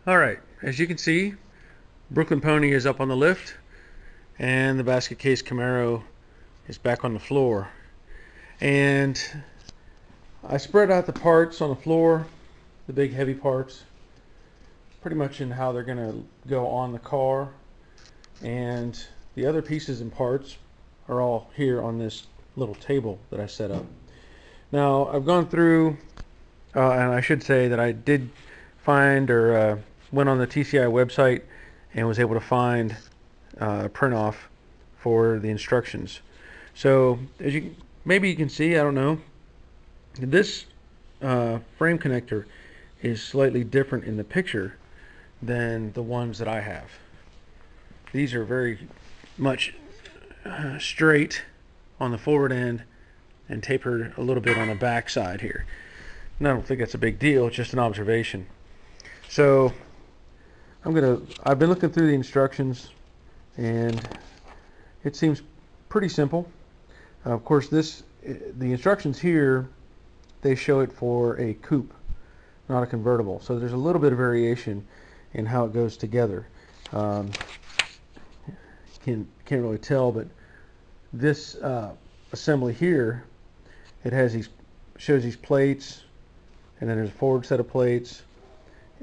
Alright, as you can see, Brooklyn Pony is up on the lift and the basket case Camaro is back on the floor. And I spread out the parts on the floor, the big heavy parts, pretty much in how they're going to go on the car. And the other pieces and parts are all here on this little table that I set up. Now I've gone through, and I should say that I did find or went on the TCI website and was able to find a print off for the instructions. So as you maybe you can see, I don't know, this frame connector is slightly different in the picture than the ones that I have. These are very much straight on the forward end and tapered a little bit on the back side here. And I don't think that's a big deal, it's just an observation. So I've been looking through the instructions and it seems pretty simple. Of course, the instructions here, they show it for a coupe, not a convertible. So there's a little bit of variation in how it goes together. Can't really tell, but this assembly here, it has shows these plates, and then there's a forward set of plates,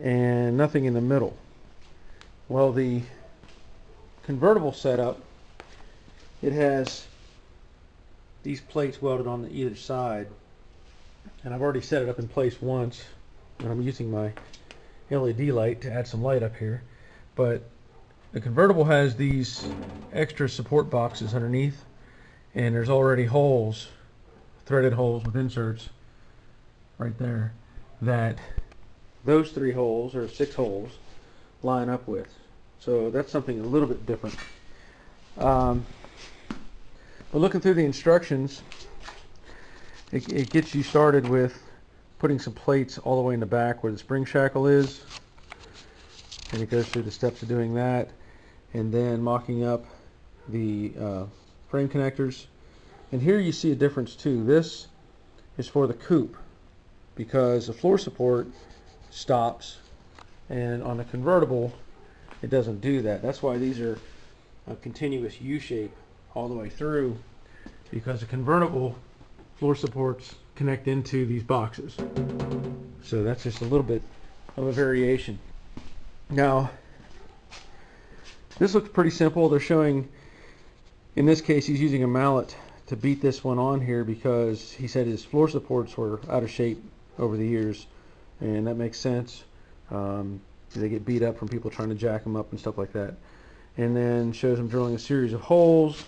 and nothing in the middle. Well, the convertible setup, it has these plates welded on either side, and I've already set it up in place once, and I'm using my LED light to add some light up here. But the convertible has these extra support boxes underneath, and there's already holes, threaded holes with inserts right there, that those 3 holes or 6 holes line up with. So that's something a little bit different. But looking through the instructions, it gets you started with putting some plates all the way in the back where the spring shackle is, and it goes through the steps of doing that, and then mocking up the frame connectors. And here you see a difference too. This is for the coupe because the floor support stops, and on the convertible it doesn't do that. That's why these are a continuous U-shape all the way through, because the convertible floor supports connect into these boxes. So that's just a little bit of a variation. Now this looks pretty simple. They're showing, in this case, he's using a mallet to beat this one on here because he said his floor supports were out of shape over the years, and that makes sense. They get beat up from people trying to jack them up and stuff like that. And then shows him drilling a series of holes,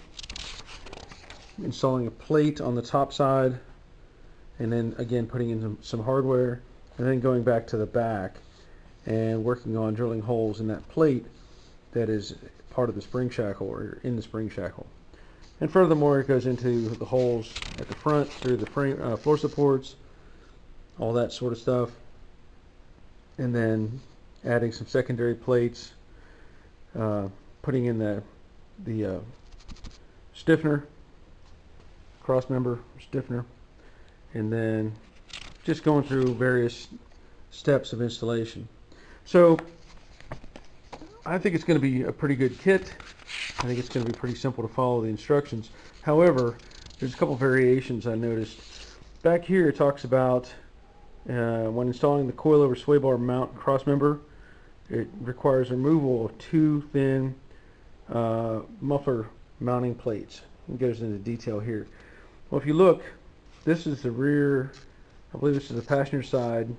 installing a plate on the top side, and then again putting in some hardware, and then going back to the back and working on drilling holes in that plate that is part of the spring shackle or in the spring shackle. And furthermore, it goes into the holes at the front through the frame, floor supports, all that sort of stuff, and then adding some secondary plates, putting in the stiffener, cross member stiffener, and then just going through various steps of installation. So I think it's going to be a pretty good kit. I think it's going to be pretty simple to follow the instructions. However, there's a couple variations I noticed. Back here it talks about when installing the coilover sway bar mount cross member, it requires removal of 2 thin muffler mounting plates. It goes into detail here. Well, if you look, this is the rear, I believe this is the passenger side,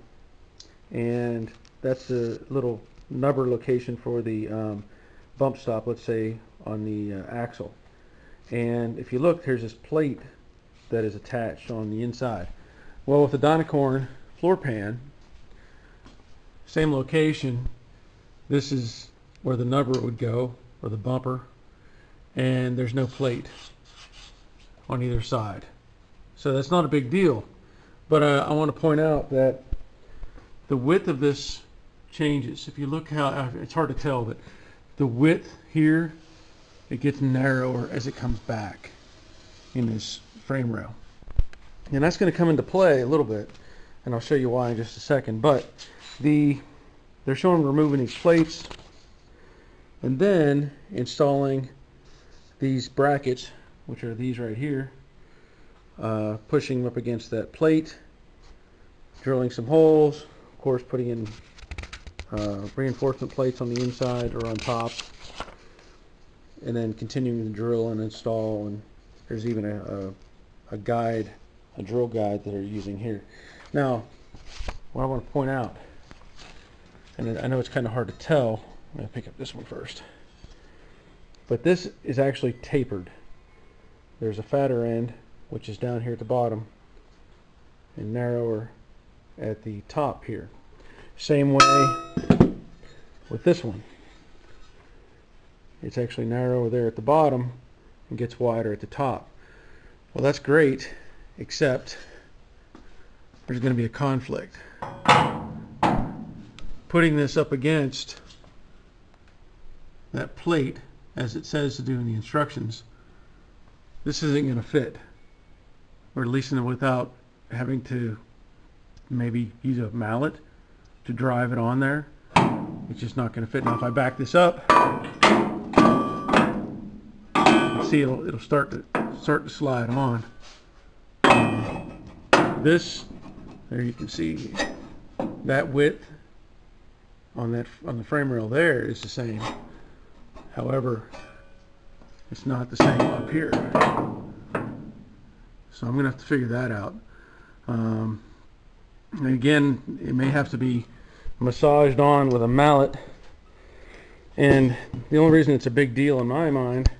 and that's the little nubber location for the bump stop, let's say, on the axle. And if you look, there's this plate that is attached on the inside. Well, with the Dynacorn floor pan, same location, this is where the nubber would go, or the bumper, and there's no plate on either side. So that's not a big deal. But I want to point out that the width of this changes. If you look how, it's hard to tell, but the width here, it gets narrower as it comes back in this frame rail. And that's going to come into play a little bit, and I'll show you why in just a second. But the they're showing removing these plates and then installing these brackets, which are these right here, pushing them up against that plate, drilling some holes, of course putting in reinforcement plates on the inside or on top, and then continuing to drill and install. And there's even a guide, a drill guide that they're using here. Now, what I want to point out, and I know it's kind of hard to tell, I'm going to pick up this one first, but this is actually tapered. There's a fatter end, which is down here at the bottom, and narrower at the top here. Same way with this one. It's actually narrower there at the bottom and gets wider at the top. Well, that's great, except there's going to be a conflict. Putting this up against that plate, as it says to do in the instructions, this isn't going to fit, or at least without having to maybe use a mallet to drive it on there. It's just not going to fit. Now if I back this up, see it'll start to slide on. This, there you can see that width on the frame rail there is the same. However, it's not the same up here. So I'm going to have to figure that out. And again, it may have to be massaged on with a mallet. And the only reason it's a big deal in my mind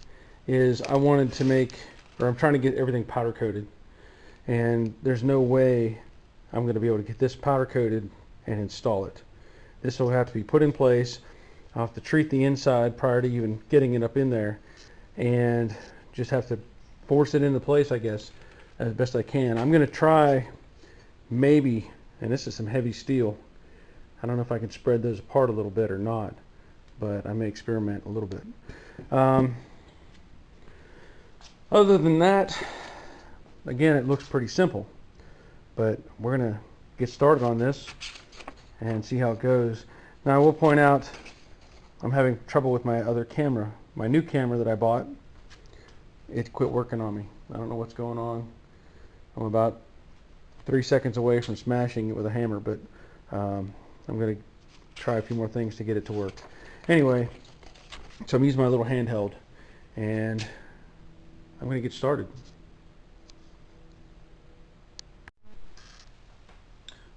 is I wanted to make, or I'm trying to get everything powder coated. And there's no way I'm going to be able to get this powder coated and install it. This will have to be put in place. I'll have to treat the inside prior to even getting it up in there, and just have to force it into place, I guess, as best I can. I'm going to try maybe, and this is some heavy steel, I don't know if I can spread those apart a little bit or not, but I may experiment a little bit. Other than that, again, it looks pretty simple, but we're going to get started on this and see how it goes. Now I will point out I'm having trouble with my other camera. My new camera that I bought, it quit working on me. I don't know what's going on. I'm about 3 seconds away from smashing it with a hammer, but I'm going to try a few more things to get it to work. Anyway, so I'm using my little handheld, and I'm going to get started.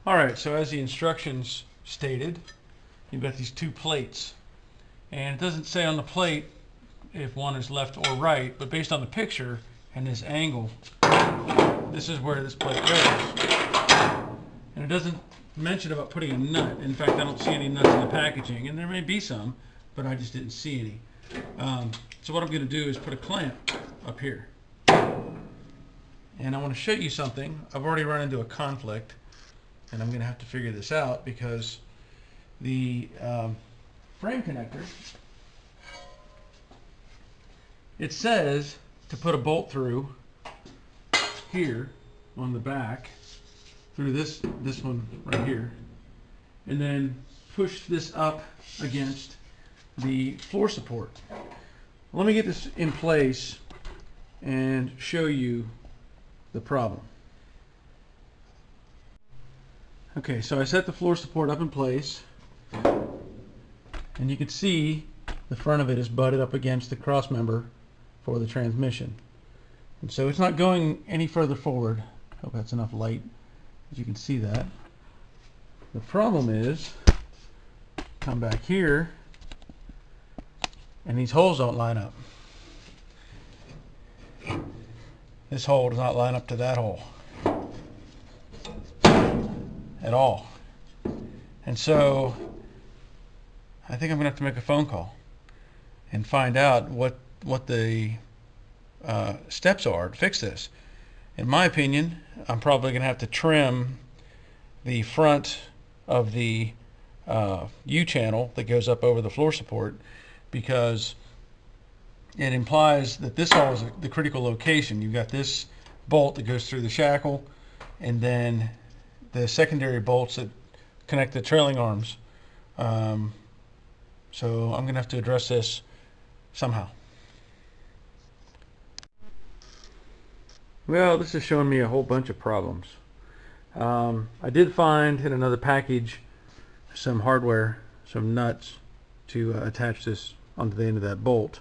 Alright, so as the instructions stated, you've got these two plates. And it doesn't say on the plate if one is left or right, but based on the picture and this angle, this is where this plate goes. And it doesn't mention about putting a nut. In fact, I don't see any nuts in the packaging, and there may be some, but I just didn't see any. So what I'm going to do is put a clamp up here. And I want to show you something. I've already run into a conflict, and I'm going to have to figure this out because the frame connector, it says to put a bolt through here on the back, through this one right here, and then push this up against the floor support. Let me get this in place and show you the problem. Okay, so I set the floor support up in place, and you can see the front of it is butted up against the cross member for the transmission. And so it's not going any further forward. Hope that's enough light that you can see that. The problem is, come back here, and these holes don't line up. This hole does not line up to that hole at all. And so I think I'm gonna have to make a phone call and find out what the steps are to fix this. In my opinion, I'm probably gonna have to trim the front of the U-channel that goes up over the floor support, because it implies that this hole is the critical location. You've got this bolt that goes through the shackle, and then the secondary bolts that connect the trailing arms So I'm gonna have to address this somehow. Well, this is showing me a whole bunch of problems. I did find in another package some hardware, some nuts to attach this onto the end of that bolt.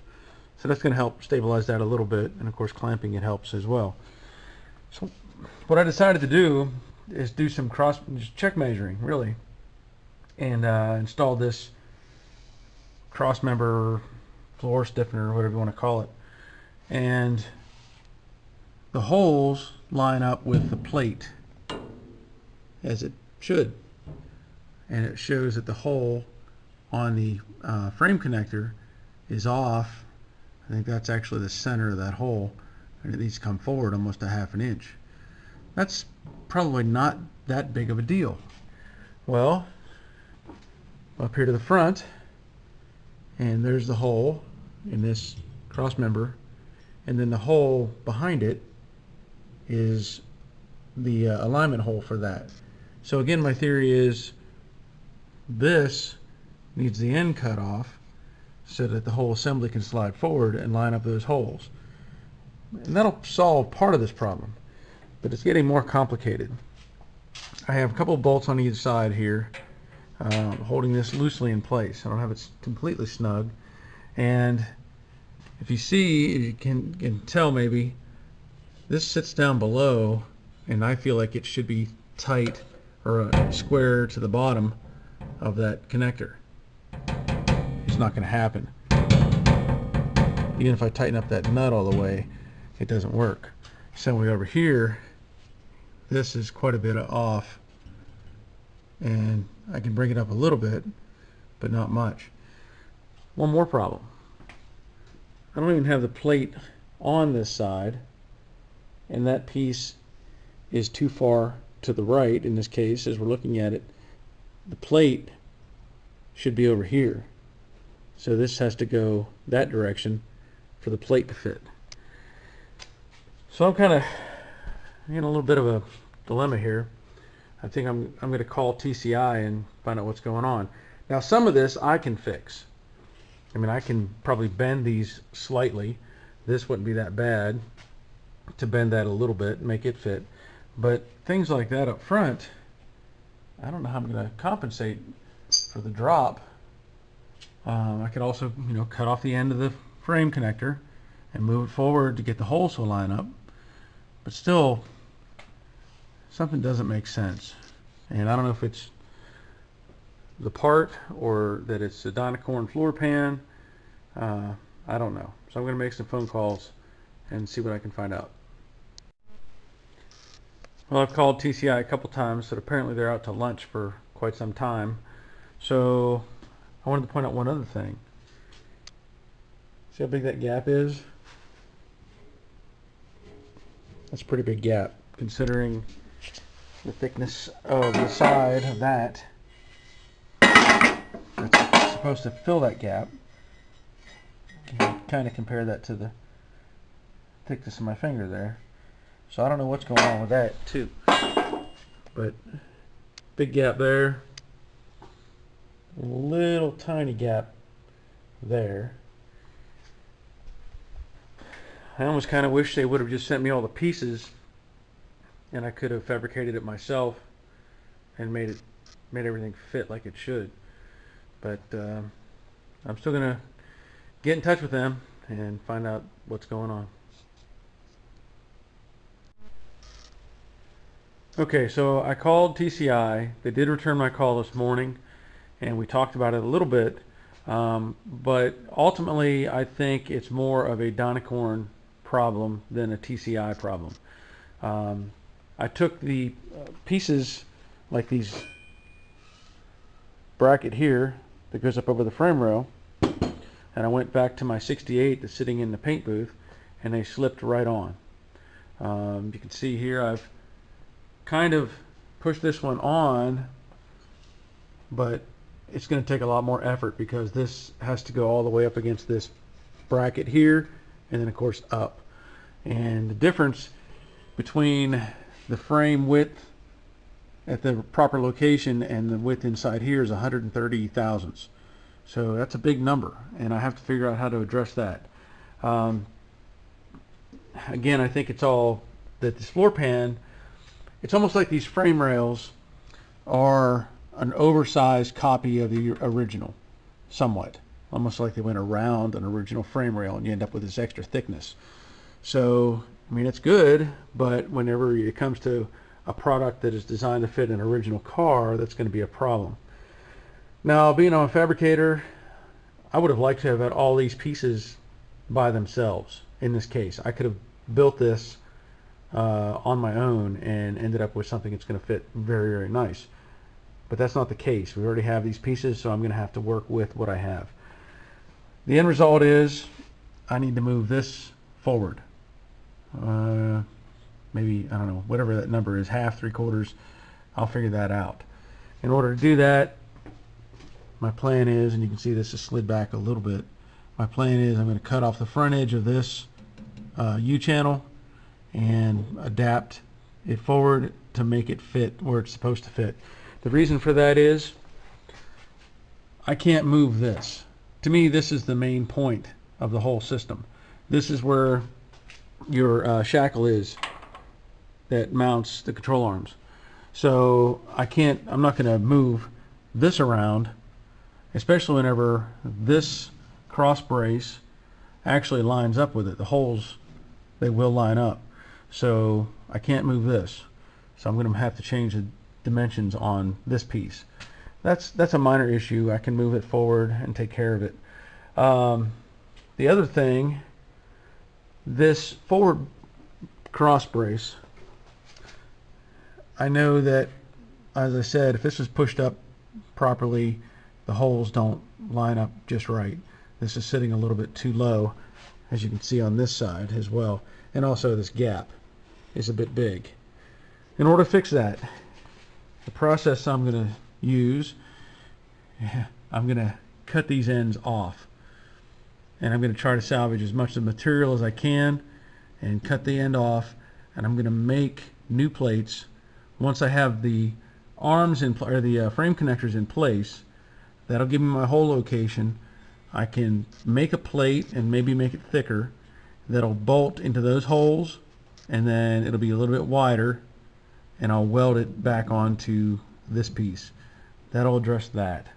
So that's going to help stabilize that a little bit, and of course clamping it helps as well. So what I decided to do is do some just check measuring really, and install this cross member floor stiffener or whatever you want to call it, and the holes line up with the plate as it should, and it shows that the hole on the frame connector is off. I think that's actually the center of that hole, and it needs to come forward almost a ½ inch. That's probably not that big of a deal. Well, up here to the front, and there's the hole in this cross member, and then the hole behind it is the alignment hole for that. So again, my theory is this needs the end cut off so that the whole assembly can slide forward and line up those holes. And that'll solve part of this problem, but it's getting more complicated. I have a couple of bolts on either side here holding this loosely in place. I don't have it completely snug, and if you see, you can tell maybe, this sits down below, and I feel like it should be tight or square to the bottom of that connector. It's not going to happen. Even if I tighten up that nut all the way, it doesn't work. Same way over here, this is quite a bit off, and I can bring it up a little bit, but not much. One more problem. I don't even have the plate on this side, and that piece is too far to the right. In this case, as we're looking at it, the plate should be over here, so this has to go that direction for the plate to fit. So I'm kind of in a little bit of a dilemma here. I think I'm going to call TCI and find out what's going on. Now, some of this I can fix. I mean, I can probably bend these slightly. This wouldn't be that bad to bend that a little bit and make it fit. But things like that up front, I don't know how I'm going to compensate for the drop. I could also, cut off the end of the frame connector and move it forward to get the holes to line up. But still, something doesn't make sense. And I don't know if it's the part or that it's a Dynacorn floor pan. I don't know. So I'm going to make some phone calls and see what I can find out. Well, I've called TCI a couple times, but apparently they're out to lunch for quite some time. So I wanted to point out one other thing. See how big that gap is? That's a pretty big gap, considering the thickness of the side of that. That's supposed to fill that gap. You can kind of compare that to the thickness of my finger there. So I don't know what's going on with that too. But big gap there. A little tiny gap there. I almost kind of wish they would have just sent me all the pieces and I could have fabricated it myself and made everything fit like it should. But I'm still gonna get in touch with them and find out what's going on. Okay, so I called TCI. They did return my call this morning, and we talked about it a little bit. But ultimately, I think it's more of a Dynacorn problem than a TCI problem. I took the pieces, like these bracket here that goes up over the frame rail, and I went back to my 68 that's sitting in the paint booth, and they slipped right on. You can see here I've kind of pushed this one on, but it's going to take a lot more effort because this has to go all the way up against this bracket here, and then of course up. And the difference between the frame width at the proper location, and the width inside here is 130 thousandths. So that's a big number, and I have to figure out how to address that. Again, I think it's all that this floor pan, it's almost like these frame rails are an oversized copy of the original, somewhat. Almost like they went around an original frame rail and you end up with this extra thickness. So, I mean, it's good, but whenever it comes to a product that is designed to fit an original car, that's going to be a problem. Now, being a fabricator, I would have liked to have had all these pieces by themselves. In this case, I could have built this on my own and ended up with something that's going to fit very, very nice. But that's not the case. We already have these pieces, so I'm going to have to work with what I have. The end result is I need to move this forward. Maybe, I don't know, whatever that number is, half, 3/4. I'll figure that out. In order to do that, my plan is, and you can see this is slid back a little bit, my plan is I'm going to cut off the front edge of this U-channel and adapt it forward to make it fit where it's supposed to fit. The reason for that is I can't move this. To me, this is the main point of the whole system. This is where your shackle is that mounts the control arms. So I'm not going to move this around, especially whenever this cross brace actually lines up with it. The holes, they will line up. So I can't move this. So I'm going to have to change the dimensions on this piece. That's a minor issue. I can move it forward and take care of it. The other thing, this forward cross brace, I know that, as I said, if this is pushed up properly, the holes don't line up just right. This is sitting a little bit too low, as you can see on this side as well, and also this gap is a bit big. In order to fix that, the process I'm going to use, I'm going to cut these ends off, and I'm going to try to salvage as much of the material as I can and cut the end off, and I'm going to make new plates. Once I have the arms or the frame connectors in place, that'll give me my hole location. I can make a plate and maybe make it thicker that'll bolt into those holes, and then it'll be a little bit wider, and I'll weld it back onto this piece. That'll address that.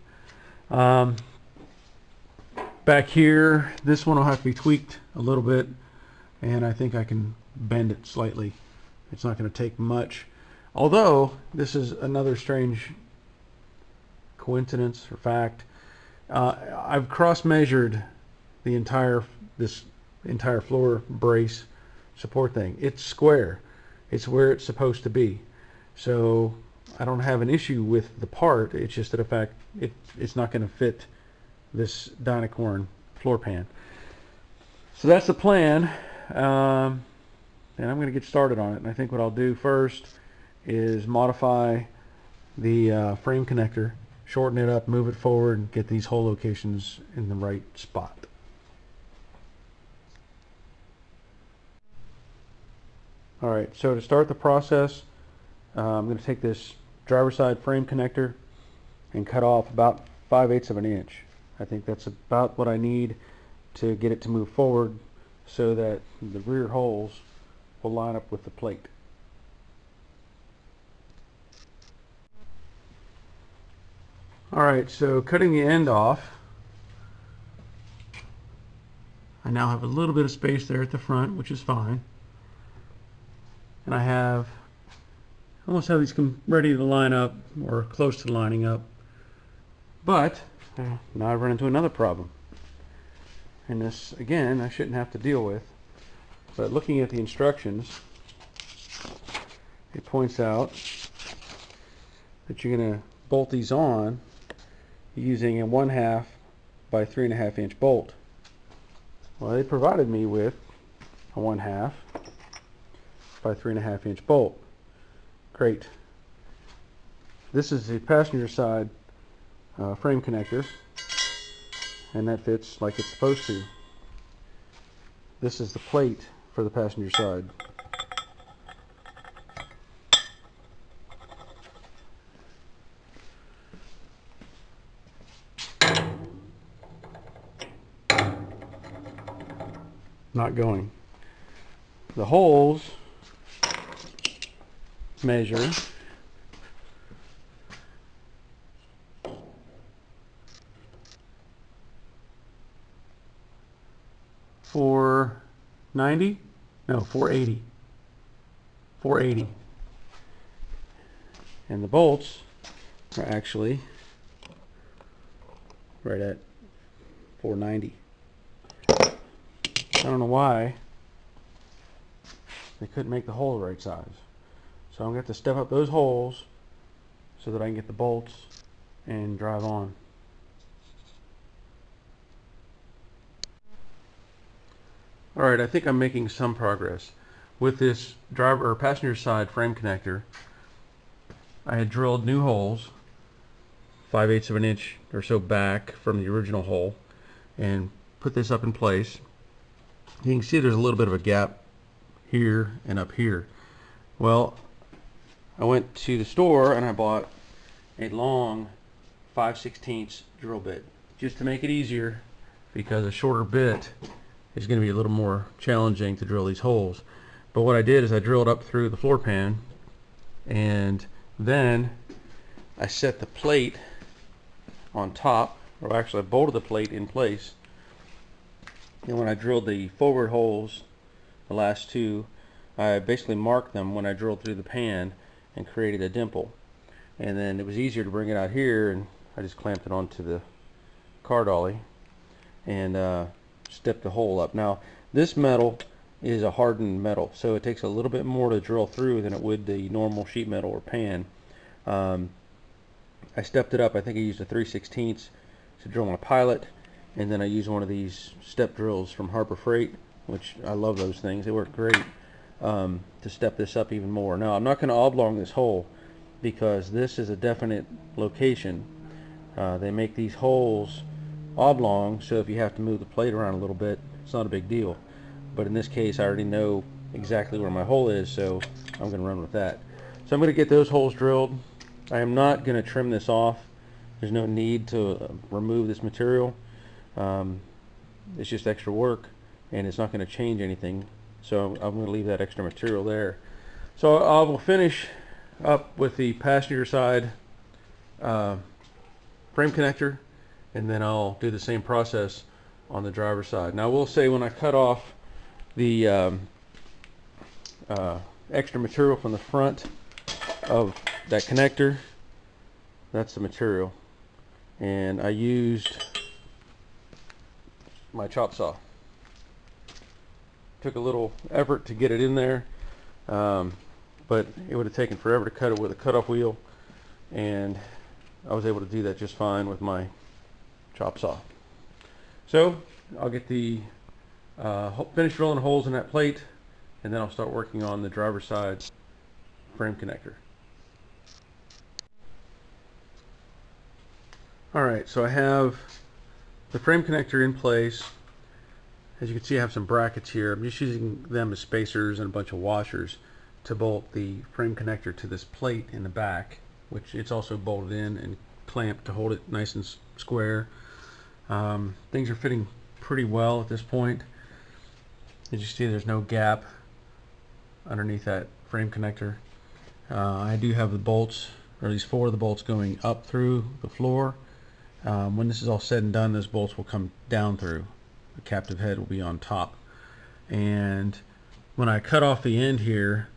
Back here, this one will have to be tweaked a little bit, and I think I can bend it slightly. It's not going to take much. Although, this is another strange coincidence or fact. I've cross-measured this entire floor brace support thing. It's square. It's where it's supposed to be. So I don't have an issue with the part. It's just that the fact it's not going to fit this Dynacorn floor pan. So that's the plan, and I'm going to get started on it. And I think what I'll do first is modify the frame connector, shorten it up, move it forward, and get these hole locations in the right spot. Alright, so to start the process, I'm going to take this driver's side frame connector and cut off about 5/8 of an inch. I think that's about what I need to get it to move forward so that the rear holes will line up with the plate. Alright, so cutting the end off, I now have a little bit of space there at the front, which is fine. And I almost have these ready to line up, or close to lining up. But now I run into another problem. And this, again, I shouldn't have to deal with. But looking at the instructions, it points out that you're going to bolt these on using a 1/2 by 3.5 inch bolt. Well, they provided me with a 1/2 by 3.5 inch bolt. Great. This is the passenger side frame connector, and that fits like it's supposed to. This is the plate for the passenger side. not going. The holes measure 490? No, 480. 480. And the bolts are actually right at 490. I don't know why they couldn't make the hole the right size. So I'm going to have to step up those holes so that I can get the bolts and drive on. Alright, I think I'm making some progress. With this driver or passenger side frame connector, I had drilled new holes 5/8 of an inch or so back from the original hole and put this up in place. You can see there's a little bit of a gap here and up here. Well, I went to the store and I bought a long 5/16 drill bit just to make it easier, because a shorter bit is going to be a little more challenging to drill these holes. But what I did is I drilled up through the floor pan, and then I set the plate on top, or actually I bolted the plate in place. And when I drilled the forward holes, the last two, I basically marked them when I drilled through the pan and created a dimple. And then it was easier to bring it out here, and I just clamped it onto the car dolly and stepped the hole up. Now this metal is a hardened metal, so it takes a little bit more to drill through than it would the normal sheet metal or pan. I stepped it up. I think I used a 3/16 to drill my pilot, and then I used one of these step drills from Harbor Freight, which I love those things. They work great, to step this up even more. Now I'm not going to oblong this hole, because this is a definite location. They make these holes oblong, so if you have to move the plate around a little bit, it's not a big deal. But in this case, I already know exactly where my hole is, so I'm going to run with that. So I'm going to get those holes drilled. I am not going to trim this off. There's no need to remove this material. It's just extra work, and it's not going to change anything. So I'm going to leave that extra material there. So I will finish up with the passenger side frame connector, and then I'll do the same process on the driver's side. Now I will say, when I cut off the extra material from the front of that connector, that's the material, and I used my chop saw. Took a little effort to get it in there, but it would have taken forever to cut it with a cutoff wheel, and I was able to do that just fine with my chop saw. So I'll get the finish drilling holes in that plate, and then I'll start working on the driver's side frame connector. Alright, so I have the frame connector in place. As you can see, I have some brackets here. I'm just using them as spacers and a bunch of washers to bolt the frame connector to this plate in the back, which it's also bolted in and clamped to hold it nice and square. Things are fitting pretty well at this point. As you see, there's no gap underneath that frame connector. I do have the bolts, or at least 4 of the bolts, going up through the floor. When this is all said and done, those bolts will come down through. The captive head will be on top. And when I cut off the end here,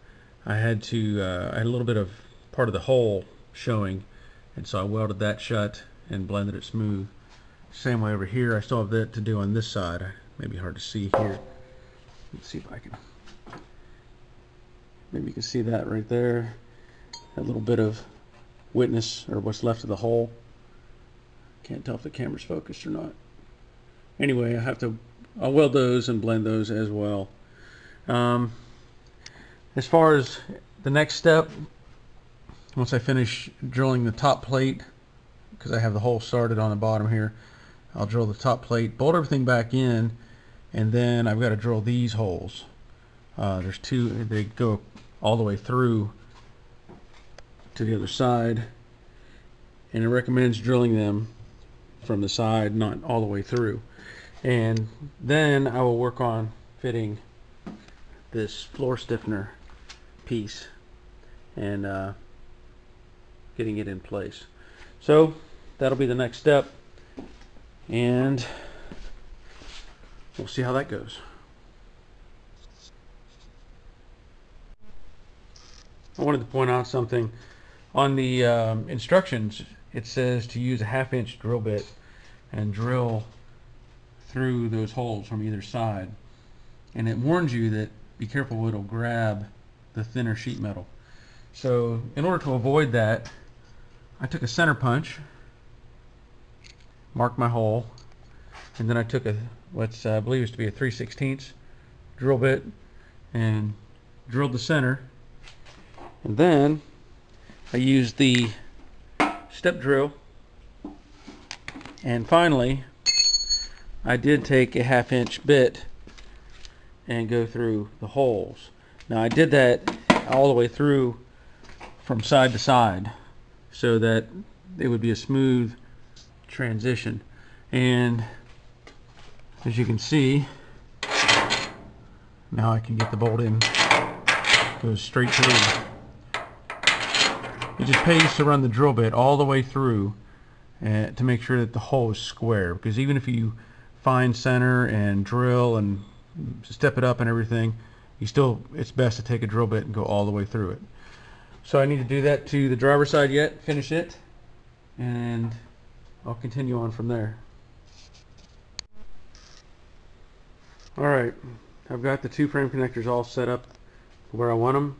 I had a little bit of part of the hole showing, and so I welded that shut and blended it smooth. Same way over here. I still have that to do on this side. Maybe hard to see here. Let's see if I can. Maybe you can see that right there. A little bit of witness, or what's left of the hole. Can't tell if the camera's focused or not. Anyway, I'll weld those and blend those as well. As far as the next step, once I finish drilling the top plate, because I have the hole started on the bottom here, I'll drill the top plate, bolt everything back in, and then I've got to drill these holes. There's 2, they go all the way through to the other side, and it recommends drilling them from the side, not all the way through. And then I will work on fitting this floor stiffener piece and getting it in place. So that'll be the next step, and we'll see how that goes. I wanted to point out something. On the instructions, it says to use a 1/2 inch drill bit and drill through those holes from either side. And it warns you that be careful, it'll grab the thinner sheet metal. So in order to avoid that, I took a center punch, marked my hole, and then I took what I believe is to be a 3/16 drill bit and drilled the center. And then I used the step drill, and finally I did take a 1/2 inch bit and go through the holes. Now I did that all the way through from side to side so that it would be a smooth transition. And as you can see, now I can get the bolt in, goes straight through. It just pays to run the drill bit all the way through to make sure that the hole is square, because even if you find center and drill and step it up and everything, it's best to take a drill bit and go all the way through it. So I need to do that to the driver's side yet, finish it, and I'll continue on from there. Alright, I've got the two frame connectors all set up where I want them,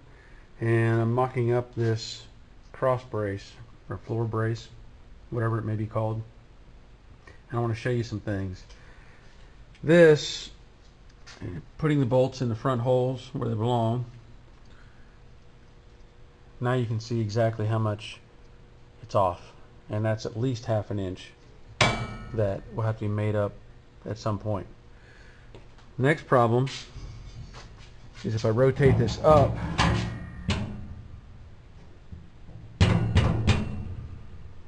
and I'm mocking up this cross brace or floor brace, whatever it may be called, and I want to show you some things. This, putting the bolts in the front holes where they belong, now you can see exactly how much it's off, and that's at least 1/2 inch that will have to be made up at some point. Next problem is if I rotate this up,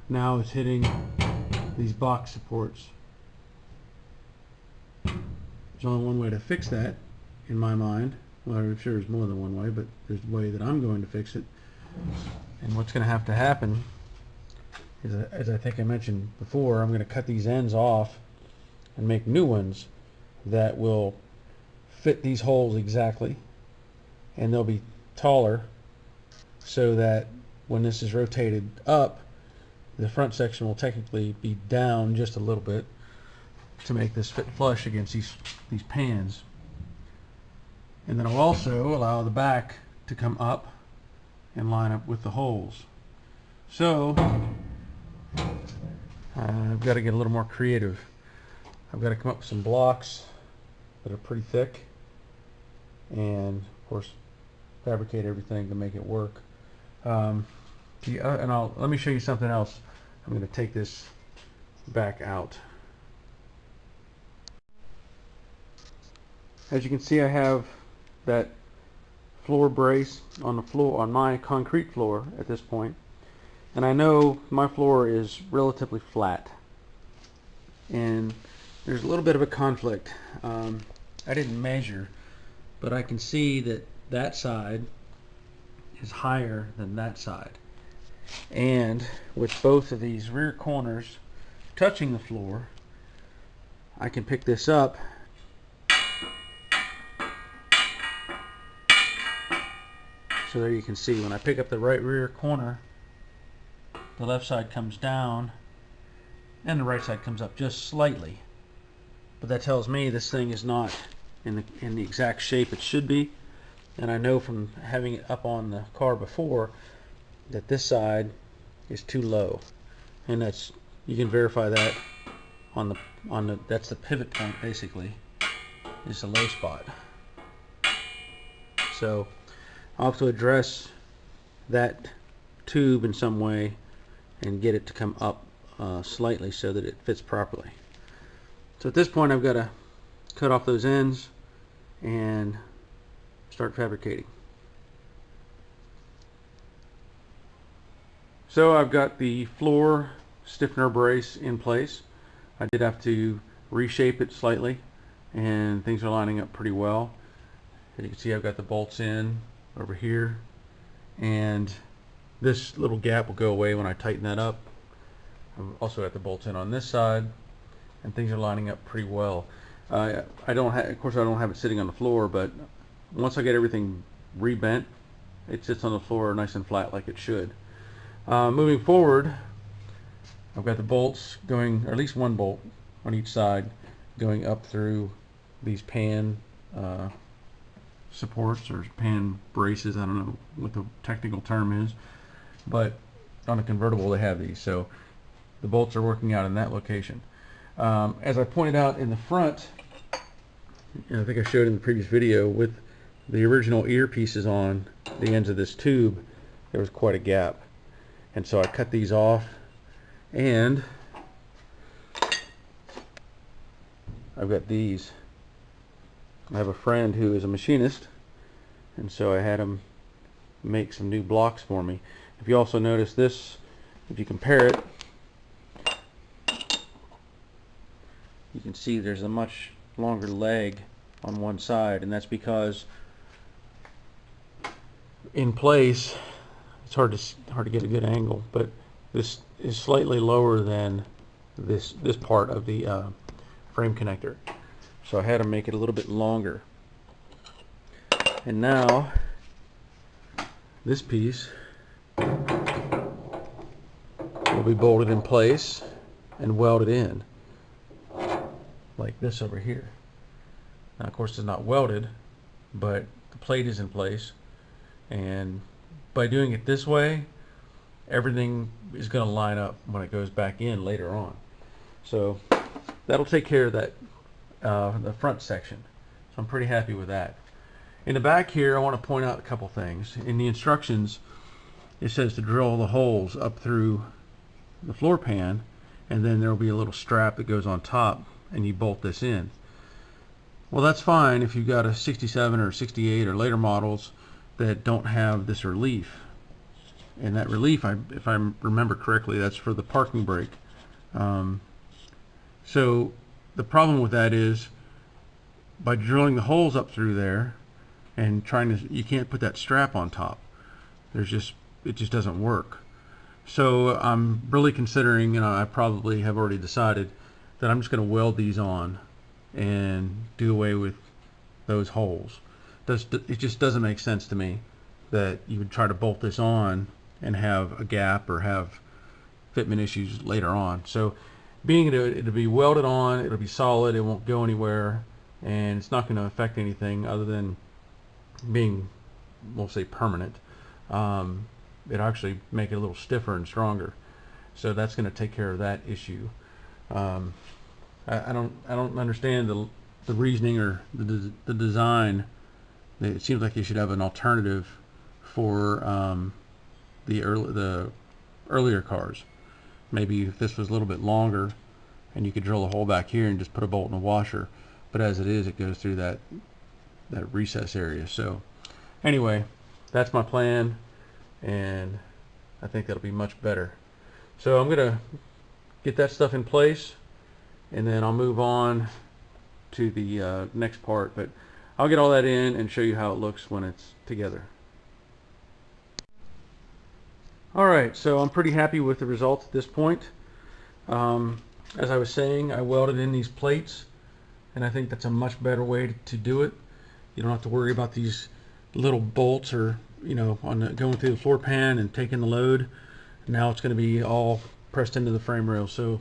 now it's hitting these box supports. There's only one way to fix that in my mind. Well, I'm sure there's more than one way, but there's the way that I'm going to fix it. And what's going to have to happen is, as I think I mentioned before, I'm going to cut these ends off and make new ones that will fit these holes exactly, and they'll be taller so that when this is rotated up, the front section will technically be down just a little bit to make this fit flush against these pans. And then I'll also allow the back to come up and line up with the holes. So I've got to get a little more creative. I've got to come up with some blocks that are pretty thick, and of course fabricate everything to make it work. Let me show you something else. I'm going to take this back out. As you can see, I have that floor brace on the floor, on my concrete floor at this point, and I know my floor is relatively flat, and there's a little bit of a conflict. I didn't measure, but I can see that that side is higher than that side, and with both of these rear corners touching the floor, I can pick this up so there you can see when I pick up the right rear corner, the left side comes down and the right side comes up just slightly, but that tells me this thing is not in the exact shape it should be. And I know from having it up on the car before that this side is too low, and that's, you can verify that on the that's the pivot point, basically is the low spot. So I'll have to address that tube in some way and get it to come up slightly so that it fits properly. So at this point I've got to cut off those ends and start fabricating. So I've got the floor stiffener brace in place. I did have to reshape it slightly. and things are lining up pretty well. As you can see, I've got the bolts in over here, and this little gap will go away when I tighten that up. I've also got the bolts in on this side, and things are lining up pretty well. Of course, I don't have it sitting on the floor, but once I get everything rebent, it sits on the floor nice and flat like it should. Moving forward, I've got the bolts going, or at least one bolt on each side, going up through these pan supports or pan braces. I don't know what the technical term is, but on a convertible they have these, so the bolts are working out in that location. As I pointed out in the front, I think I showed in the previous video, with the original earpieces on the ends of this tube, there was quite a gap, and so I cut these off, and I've got these. I have a friend who is a machinist, and so I had him make some new blocks for me. If you also notice this, if you compare it, you can see there's a much longer leg on one side, and that's because in place it's hard to get a good angle, but this is slightly lower than this part of the frame connector, so I had to make it a little bit longer. And now this piece will be bolted in place and welded in like this over here. Now, of course, it's not welded, but the plate is in place, and by doing it this way, everything is going to line up when it goes back in later on. So that'll take care of that, the front section. So I'm pretty happy with that. In the back here, I want to point out a couple things. In the instructions, it says to drill the holes up through the floor pan, and then there will be a little strap that goes on top, and you bolt this in. Well, that's fine if you've got a 67 or 68 or later models that don't have this relief. And that relief, if I remember correctly, that's for the parking brake. So the problem with that is, by drilling the holes up through there and you can't put that strap on top. It just doesn't work. So I'm really considering, I probably have already decided that I'm just going to weld these on and do away with those holes. It just doesn't make sense to me that you would try to bolt this on and have a gap or have fitment issues later on. So being it'll be welded on, it'll be solid, it won't go anywhere, and it's not going to affect anything other than being, we'll say, permanent. It'll actually make it a little stiffer and stronger. So that's going to take care of that issue. I don't understand the reasoning or the design. It seems like you should have an alternative for the earlier cars. Maybe if this was a little bit longer and you could drill a hole back here and just put a bolt in a washer, but as it is, it goes through that recess area. So anyway, that's my plan, and I think that'll be much better. So I'm gonna get that stuff in place, and then I'll move on to the next part, but I'll get all that in and show you how it looks when it's together. Alright, so I'm pretty happy with the results at this point. As I was saying, I welded in these plates, and I think that's a much better way to do it. You don't have to worry about these little bolts or going through the floor pan and taking the load. Now it's going to be all pressed into the frame rail, so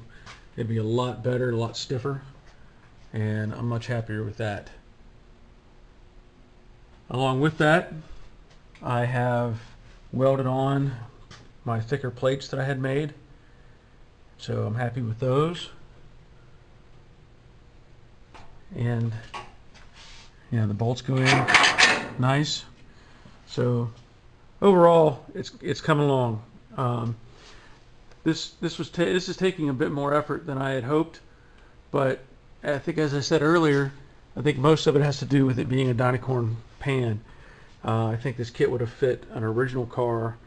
it'd be a lot better, a lot stiffer, and I'm much happier with that. Along with that, I have welded on my thicker plates that I had made, so I'm happy with those. And the bolts go in nice. So overall, it's coming along. This is taking a bit more effort than I had hoped, but I think, as I said earlier, I think most of it has to do with it being a Dynacorn pan. I think this kit would have fit an original car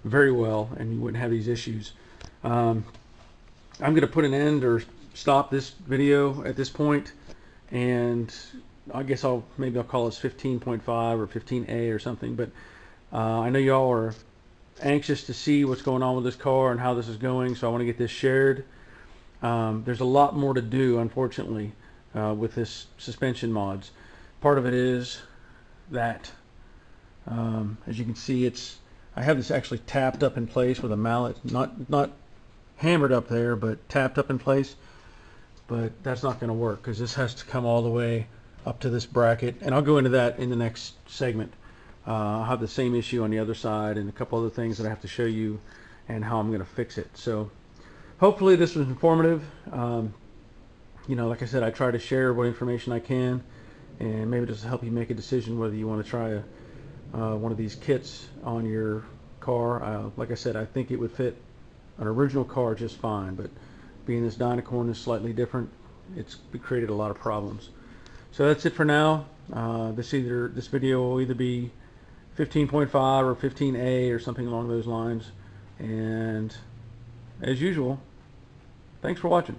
very well, and you wouldn't have these issues. I'm going to put an end or stop this video at this point, and I guess maybe I'll call this 15.5 or 15A or something. But I know y'all are anxious to see what's going on with this car and how this is going, so I want to get this shared. There's a lot more to do, unfortunately, with this suspension mods. Part of it is that, as you can see, I have this actually tapped up in place with a mallet, not hammered up there, but tapped up in place. But that's not going to work because this has to come all the way up to this bracket, and I'll go into that in the next segment. I'll have the same issue on the other side and a couple other things that I have to show you and how I'm going to fix it. So hopefully this was informative. You know, like I said, I try to share what information I can, and maybe just help you make a decision whether you want to try one of these kits on your car. Like I said, I think it would fit an original car just fine, but being this Dynacorn is slightly different, it's created a lot of problems. So that's it for now. This video will either be 15.5 or 15A or something along those lines. And as usual, thanks for watching.